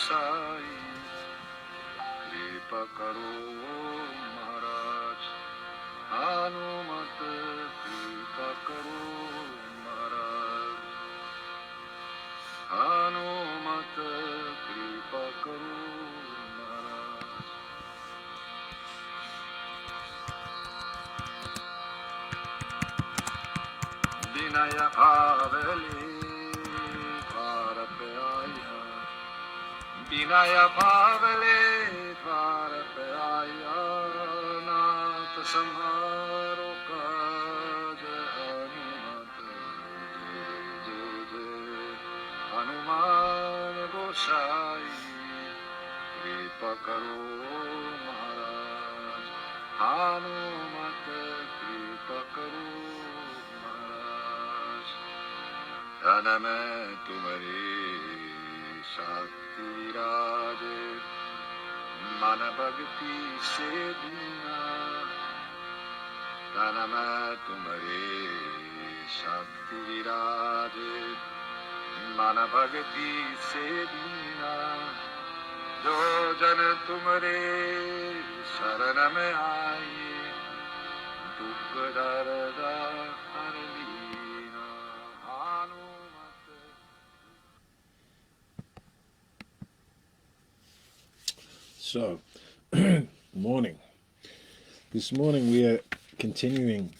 गोसाई कृपा करो महाराज हनुमत कृपा करो महाराज हनुमत कृपा करो महाराज विनय भावले द्वार पे आया विनय भावले द्वार पे आया नाथ संहारो काज हनुमत जय जय हनुमान गोसाई कृपा करो महाराज हनुमत कृपा करो महाराज धन में तुम्हारी शक्ति राजे मन भक्ति से दीना धन में तुम्हारी शक्ति राजे मन भक्ति से दीना जो जन तुम्हारे शरण में आए दुख दर्द हर Leena Hanumat. So, morning. This morning we are continuing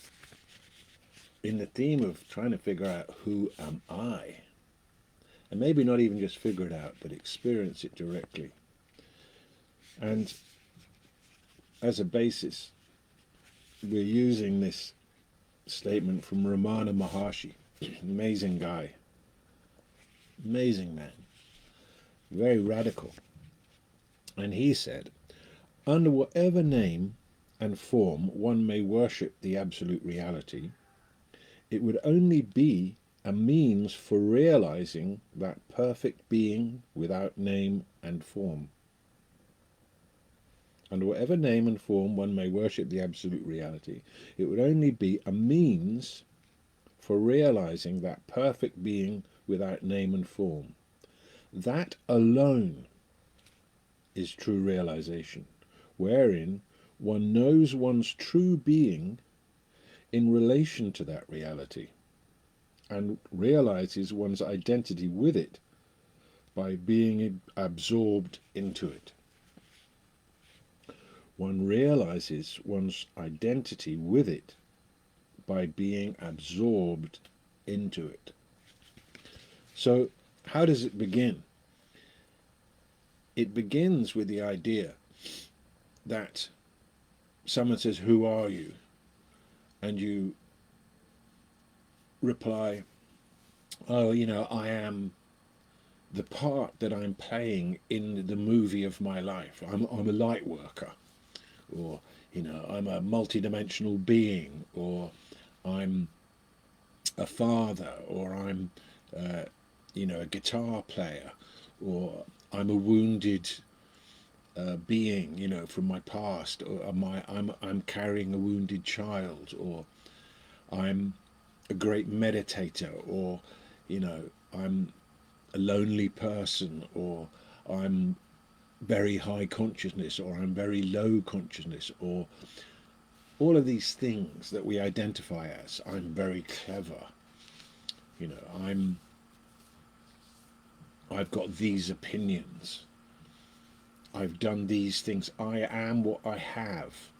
in the theme of trying to figure out who am I? And maybe not even just figure it out, but experience it directly. And as a basis, we're using this statement from Ramana Maharshi, amazing guy, amazing man, very radical. And he said, under whatever name and form one may worship the absolute reality, it would only be a means for realizing that perfect being without name and form. Under whatever name and form one may worship the absolute reality, it would only be a means for realizing that perfect being without name and form. That alone is true realization, wherein one knows one's true being in relation to that reality and realizes one's identity with it by being absorbed into it. One realizes one's identity with it by being absorbed into it. So, how does it begin? It begins with the idea that someone says, "Who are you?" And you reply, "Oh, I am the part that I'm playing in the movie of my life. I'm a light worker, or I'm a multidimensional being, or I'm a father, or I'm a guitar player, or I'm a wounded being, from my past, or I'm carrying a wounded child, or I'm a great meditator, or I'm a lonely person, or I'm very high consciousness, or I'm very low consciousness, or all of these things that we identify as. I'm very clever, I've got these opinions, I've done these things, I am what I have,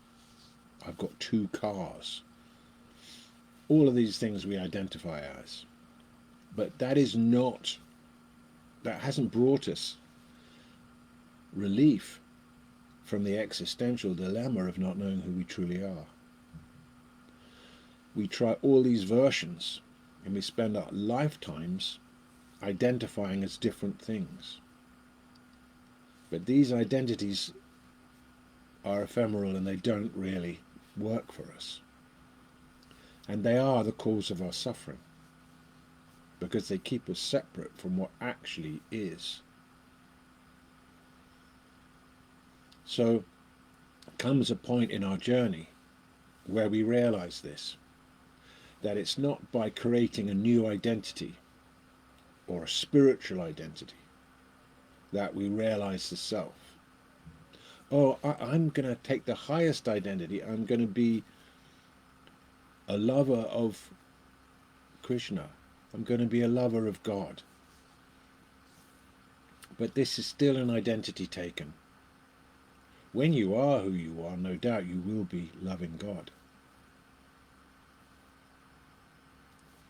I've got 2 cars. All of these things we identify as. But that hasn't brought us relief from the existential dilemma of not knowing who we truly are. We try all these versions and we spend our lifetimes identifying as different things. But these identities are ephemeral and they don't really work for us. And they are the cause of our suffering, because they keep us separate from what actually is. So comes a point in our journey where we realize this, that it's not by creating a new identity or a spiritual identity that we realize the self. Oh, I'm going to take the highest identity. I'm going to be a lover of Krishna. I'm going to be a lover of God. But this is still an identity taken. When you are who you are, no doubt you will be loving God.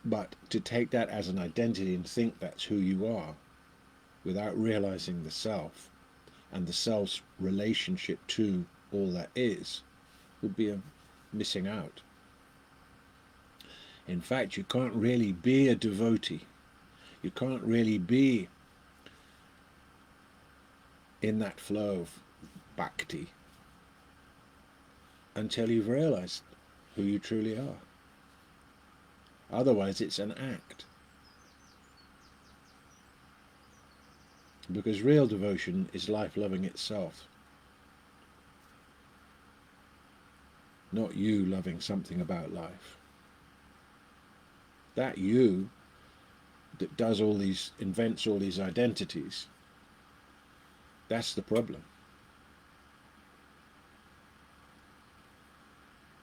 But to take that as an identity and think that's who you are, without realizing the self and the self's relationship to all that is, would be a missing out. In fact, you can't really be a devotee. You can't really be in that flow of bhakti until you've realized who you truly are. Otherwise, it's an act. Because real devotion is life loving itself. Not you loving something about life. That you that does all these, invents all these identities, that's the problem.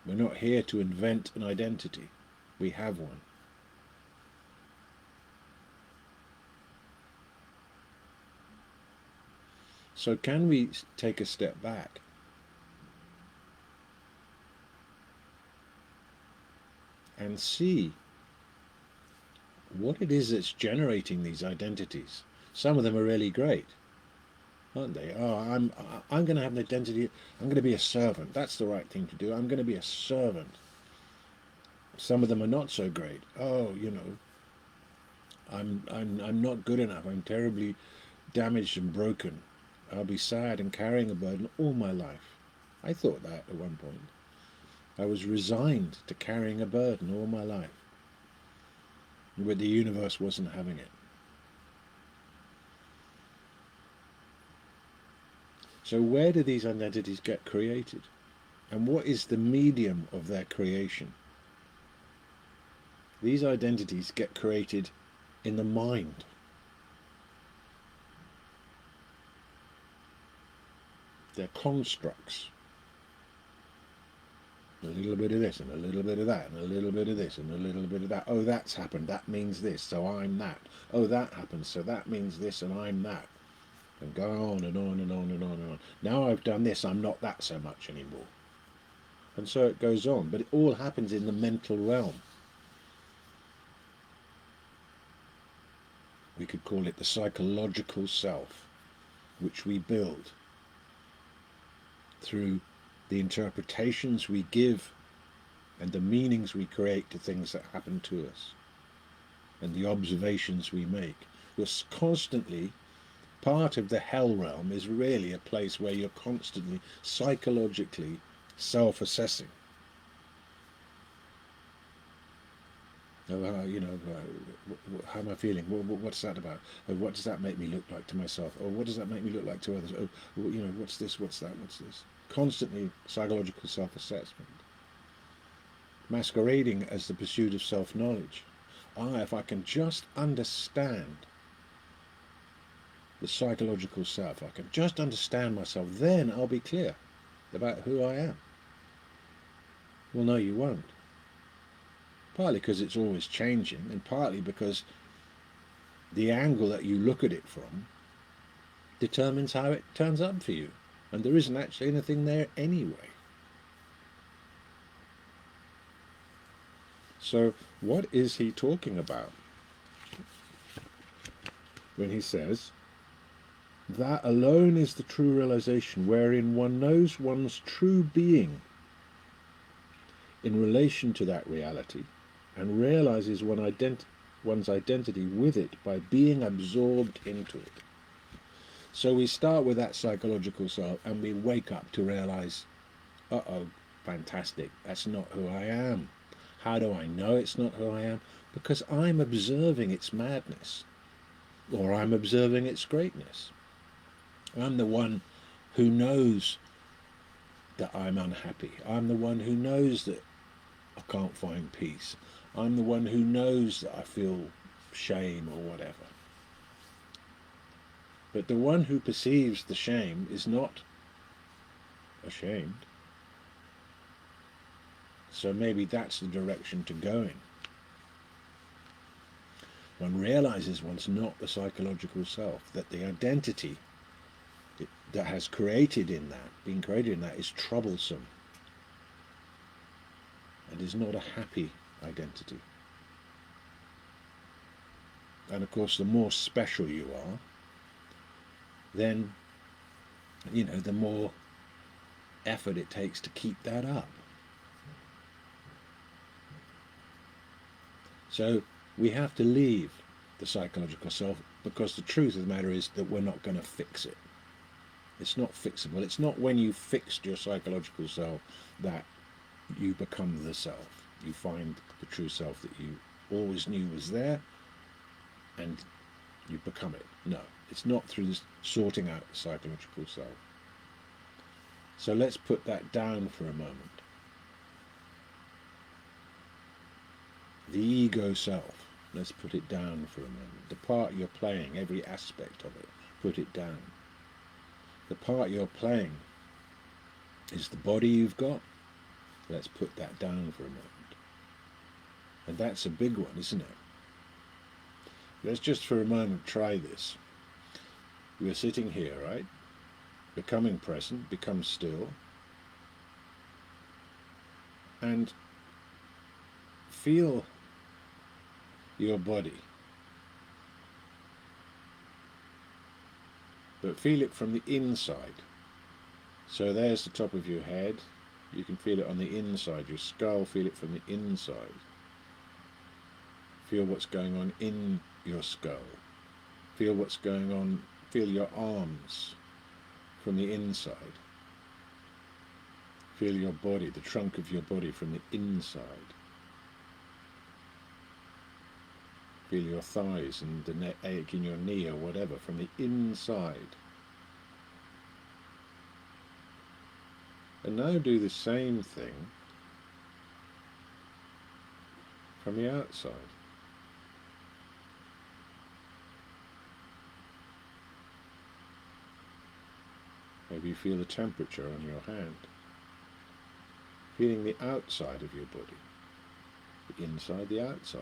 We're not here to invent an identity. We have one. So can we take a step back and see what it is that's generating these identities? Some of them are really great, aren't they? Oh, I'm going to have an identity. I'm going to be a servant. That's the right thing to do. I'm going to be a servant. Some of them are not so great. Oh, I'm not good enough. I'm terribly damaged and broken. I'll be sad and carrying a burden all my life. I thought that at one point. I was resigned to carrying a burden all my life. But the universe wasn't having it. So where do these identities get created? And what is the medium of their creation? These identities get created in the mind. They're constructs. A little bit of this and a little bit of that and a little bit of this and a little bit of that. Oh, that's happened. That means this, so I'm that. Oh, that happened, so that means this and I'm that. And go on and on and on and on and on. Now I've done this, I'm not that so much anymore. And so it goes on. But it all happens in the mental realm. We could call it the psychological self, which we build through the interpretations we give and the meanings we create to things that happen to us and the observations we make. You're constantly, part of the hell realm is really a place where you're constantly psychologically self-assessing. How am I feeling? What's that about? What does that make me look like to myself? Or what does that make me look like to others? Oh, what's this? What's that? What's this? Constantly psychological self-assessment, masquerading as the pursuit of self-knowledge. If I can just understand the psychological self, I can just understand myself, then I'll be clear about who I am. Well, no, you won't. Partly because it's always changing, and partly because the angle that you look at it from determines how it turns up for you. And there isn't actually anything there anyway. So what is he talking about when he says, that alone is the true realization wherein one knows one's true being in relation to that reality and realizes one's identity with it by being absorbed into it. So we start with that psychological self and we wake up to realize, uh-oh, fantastic, that's not who I am. How do I know it's not who I am? Because I'm observing its madness, or I'm observing its greatness. I'm the one who knows that I'm unhappy. I'm the one who knows that I can't find peace. I'm the one who knows that I feel shame or whatever. But the one who perceives the shame is not ashamed. So maybe that's the direction to go in. One realizes one's not the psychological self, that the identity that has been created in that, is troublesome and is not a happy identity. And of course, the more special you are, then, the more effort it takes to keep that up. So we have to leave the psychological self, because the truth of the matter is that we're not going to fix it. It's not fixable. It's not when you fixed your psychological self that you become the self. You find the true self that you always knew was there, and you become it. No, it's not through this sorting out the psychological self. So let's put that down for a moment. The ego self, let's put it down for a moment. The part you're playing, every aspect of it, put it down. The part you're playing is the body you've got. Let's put that down for a moment. And that's a big one, isn't it? Let's just for a moment try this. We're sitting here, right? Becoming present, become still. And feel your body. But feel it from the inside. So there's the top of your head. You can feel it on the inside. Your skull, feel it from the inside. Feel what's going on in your skull. Feel what's going on, feel your arms from the inside. Feel your body, the trunk of your body from the inside. Feel your thighs and the ache in your knee or whatever from the inside. And now do the same thing from the outside. Maybe you feel the temperature on your hand. Feeling the outside of your body. The inside, the outside.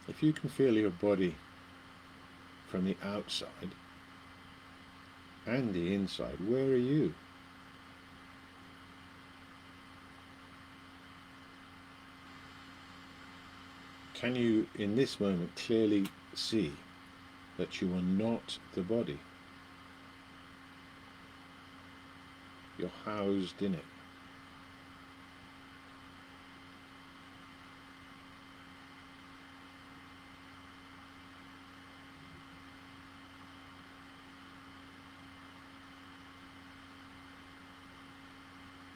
If you can feel your body from the outside and the inside, where are you? Can you, in this moment, clearly see that you are not the body? You're housed in it.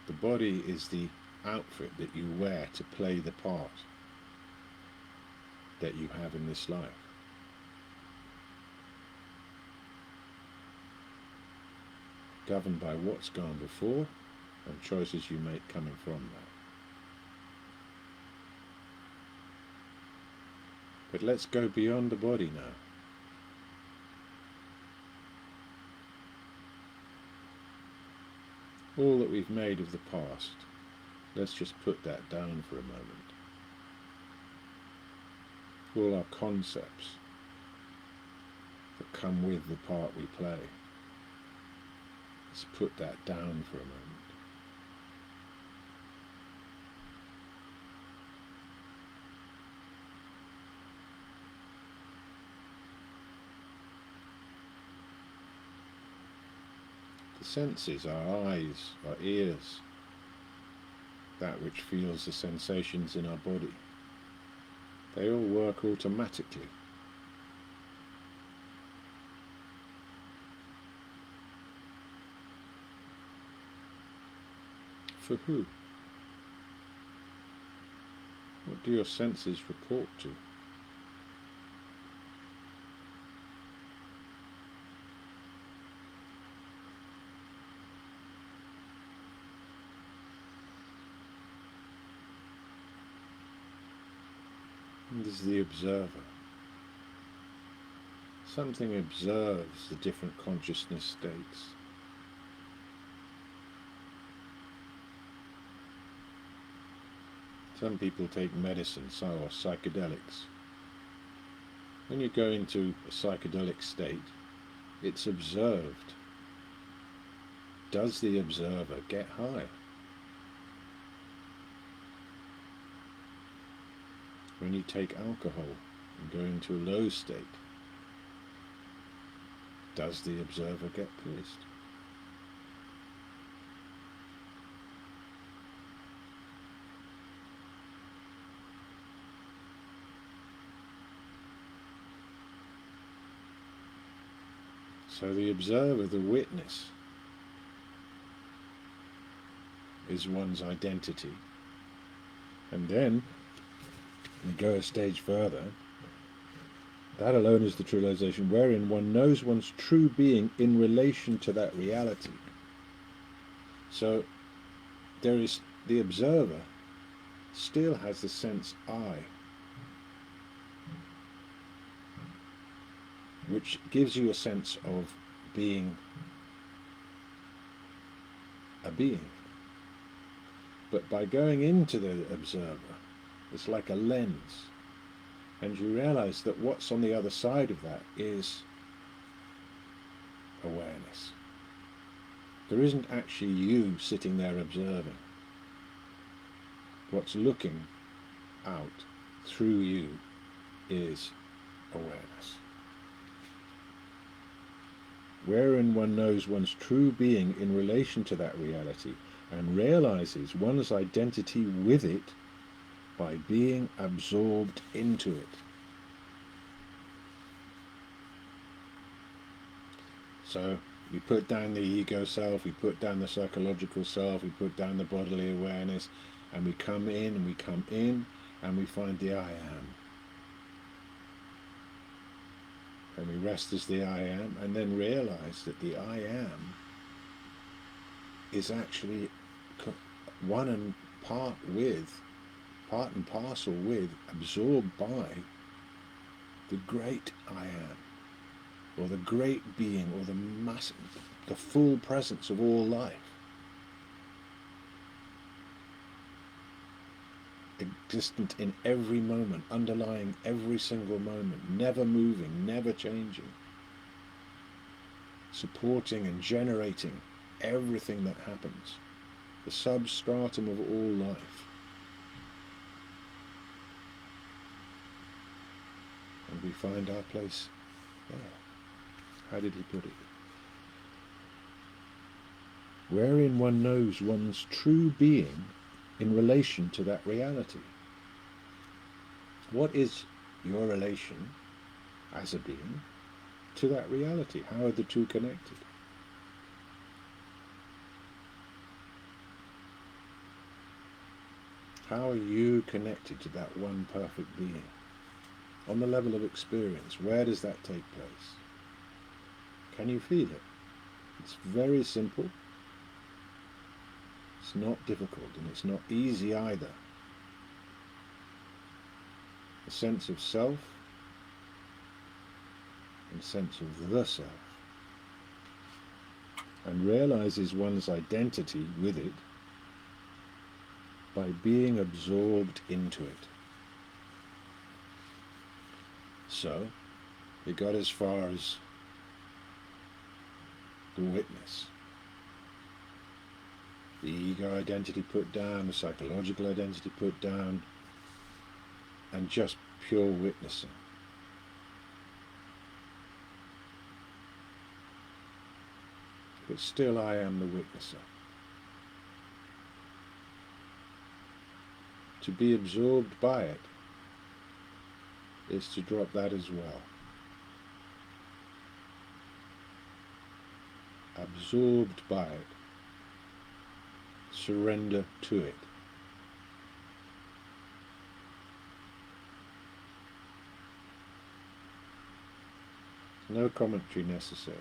The body is the outfit that you wear to play the part that you have in this life. Governed by what's gone before and choices you make coming from that. But let's go beyond the body now. All that we've made of the past, let's just put that down for a moment. All our concepts that come with the part we play, let's put that down for a moment. The senses, our eyes, our ears, that which feels the sensations in our body, they all work automatically. For who? What do your senses report to? And there's the observer. Something observes the different consciousness states. Some people take medicine, or psychedelics. When you go into a psychedelic state, it's observed. Does the observer get high? When you take alcohol and go into a low state, does the observer get pissed? So the observer, the witness, is one's identity. And then we go a stage further. That alone is the true realization, wherein one knows one's true being in relation to that reality. So there is the observer still has the sense I, which gives you a sense of being a being. But by going into the observer, it's like a lens, and you realize that what's on the other side of that is awareness. There isn't actually you sitting there observing. What's looking out through you is awareness. Wherein one knows one's true being in relation to that reality and realizes one's identity with it by being absorbed into it. So we put down the ego self, we put down the psychological self, we put down the bodily awareness, and we come in and we come in and we find the I am. And we rest as the I am, and then realize that the I am is actually one and part and parcel with, absorbed by the great I am, or the great being, or the full presence of all life. Existent in every moment, underlying every single moment, never moving, never changing, supporting and generating everything that happens, the substratum of all life. And we find our place there. How did he put it? Wherein one knows one's true being in relation to that reality. What is your relation as a being to that reality? How are the two connected? How are you connected to that one perfect being? On the level of experience, where does that take place? Can you feel it? It's very simple. It's not difficult, and it's not easy either. A sense of self and sense of the self, and realizes one's identity with it by being absorbed into it. So he got as far as the witness. The ego identity put down, the psychological identity put down, and just pure witnessing. But still I am the witnesser. To be absorbed by it is to drop that as well. Absorbed by it. Surrender to it. No commentary necessary.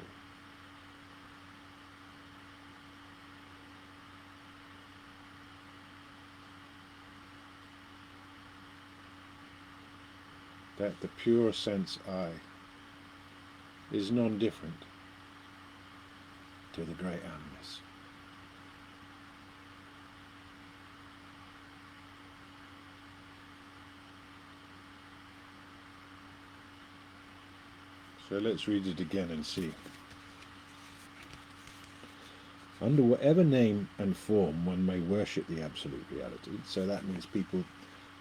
that the pure sense I is non-different to the great animus. So let's read it again and see. Under whatever name and form one may worship the absolute reality, so that means people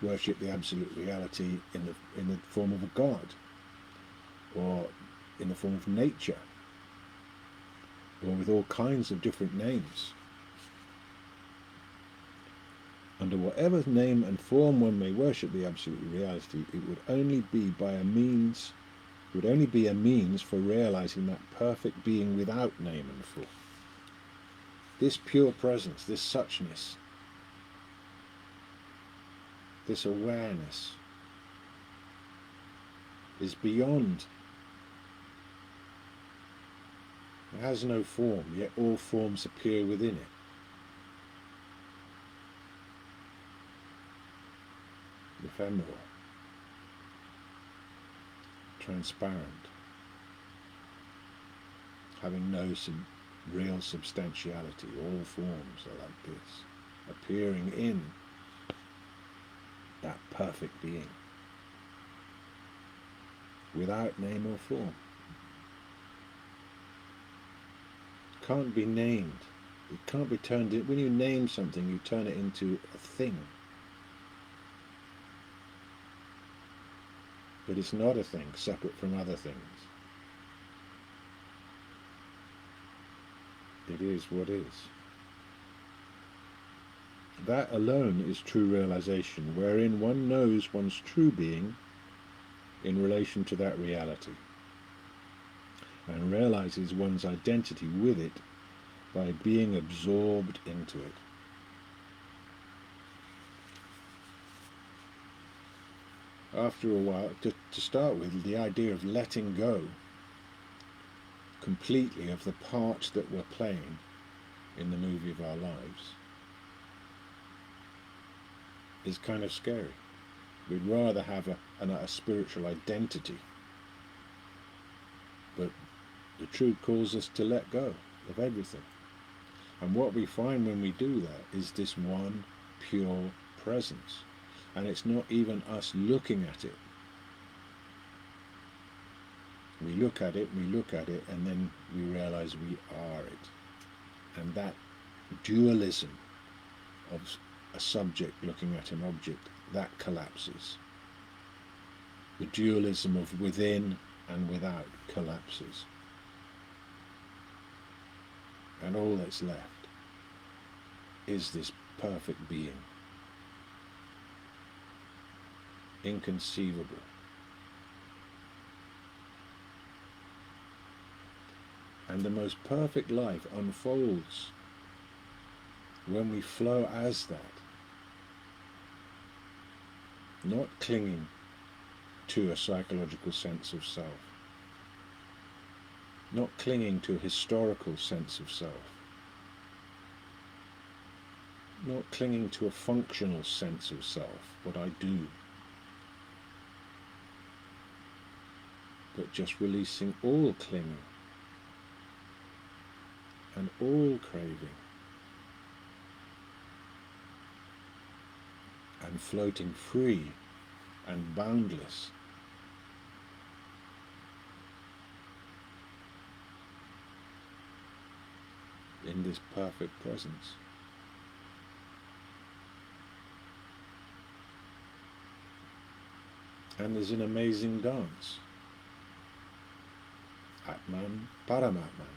worship the absolute reality in the form of a god, or in the form of nature, or with all kinds of different names. Under whatever name and form one may worship the absolute reality, it would only be a means for realizing that perfect being without name and form. This pure presence, this suchness, this awareness is beyond. It has no form, yet all forms appear within it. Ephemeral, transparent, having no real substantiality. All forms are like this, appearing in that perfect being, without name or form. Can't be named. It can't be turned in. When you name something, you turn it into a thing. But it's not a thing separate from other things. It is what is. That alone is true realization, wherein one knows one's true being in relation to that reality, and realizes one's identity with it by being absorbed into it. After a while, to start with, the idea of letting go completely of the part that we're playing in the movie of our lives is kind of scary. We'd rather have a spiritual identity, but the truth calls us to let go of everything. And what we find when we do that is this one pure presence. And it's not even us looking at it. We look at it, and then we realize we are it. And that dualism of a subject looking at an object, that collapses. The dualism of within and without collapses. And all that's left is this perfect being. Inconceivable. And the most perfect life unfolds when we flow as that, not clinging to a psychological sense of self, not clinging to a historical sense of self, not clinging to a functional sense of self, what I do, but just releasing all clinging and all craving, and floating free and boundless. In this perfect presence. And there's an amazing dance. Atman Paramatman.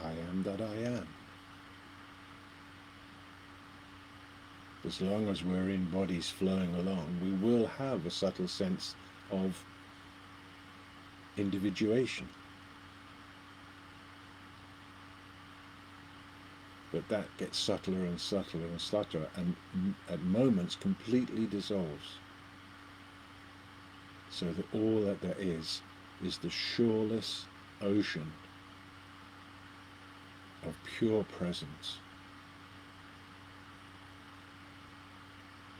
I am that I am. As long as we're in bodies flowing along, we will have a subtle sense of individuation. But that gets subtler and subtler and subtler, and at moments completely dissolves. So that all that there is the shoreless ocean of pure presence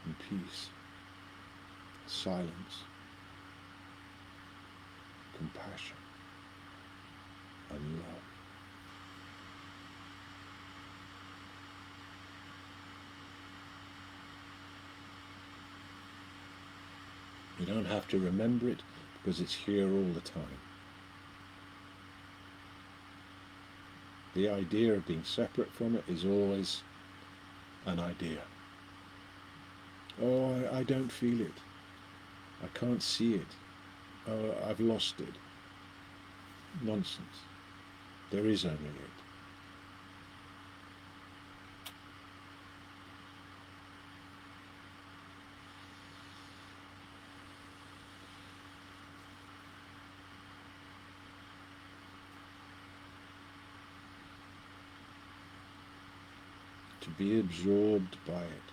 and peace. silence, compassion, and love. You don't have to remember it because it's here all the time. The idea of being separate from it is always an idea. Oh, I don't feel it. I can't see it. Oh, I've lost it. Nonsense. There is only it. To be absorbed by it.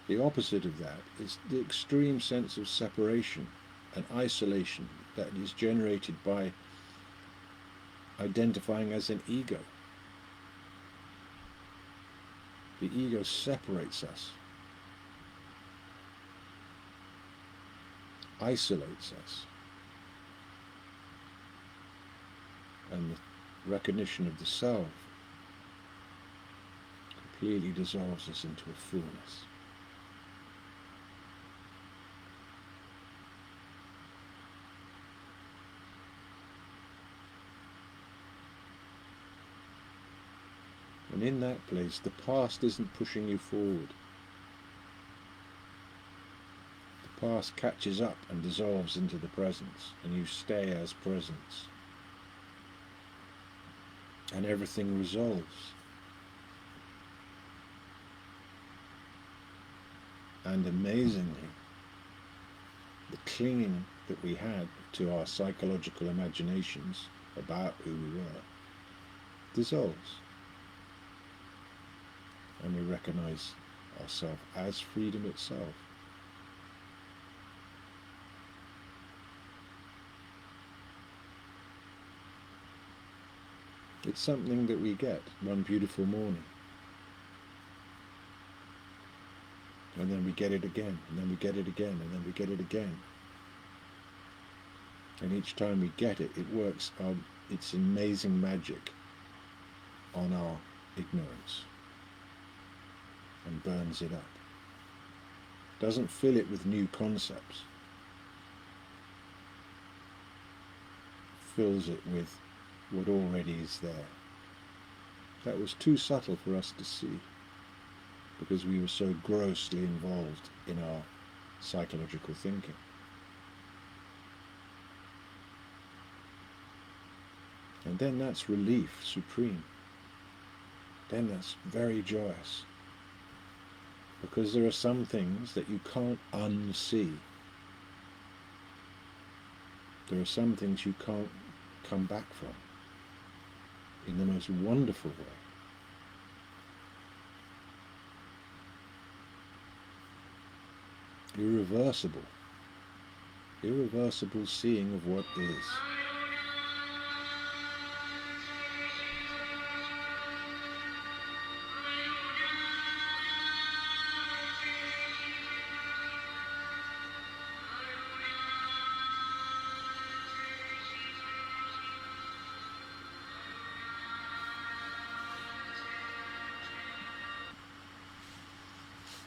The opposite of that is the extreme sense of separation and isolation that is generated by identifying as an ego. The ego separates us, isolates us, and the recognition of the self completely dissolves us into a fullness. And in that place, the past isn't pushing you forward. The past catches up and dissolves into the presence, and you stay as presence. And everything resolves. And amazingly, the clinging that we had to our psychological imaginations about who we were dissolves. And we recognize ourselves as freedom itself. It's something that we get one beautiful morning. And then we get it again, and then we get it again, and then we get it again. And each time we get it, it works its amazing magic on our ignorance and burns it up. Doesn't fill it with new concepts. Fills it with what already is there. That was too subtle for us to see because we were so grossly involved in our psychological thinking. And then that's relief supreme. Then that's very joyous. Because there are some things that you can't unsee. There are some things you can't come back from in the most wonderful way. Irreversible seeing of what is.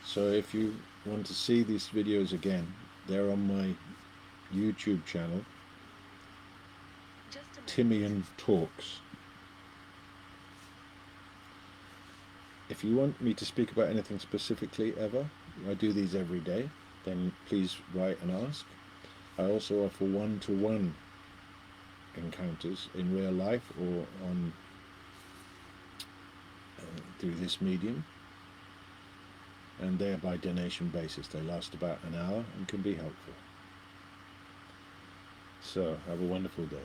So if you want to see these videos again, they're on my YouTube channel, Timian Talks. If you want me to speak about anything specifically ever, I do these every day, then please write and ask. I also offer one-to-one encounters in real life or on through this medium. And they're by donation basis. They last about an hour and can be helpful. So, have a wonderful day.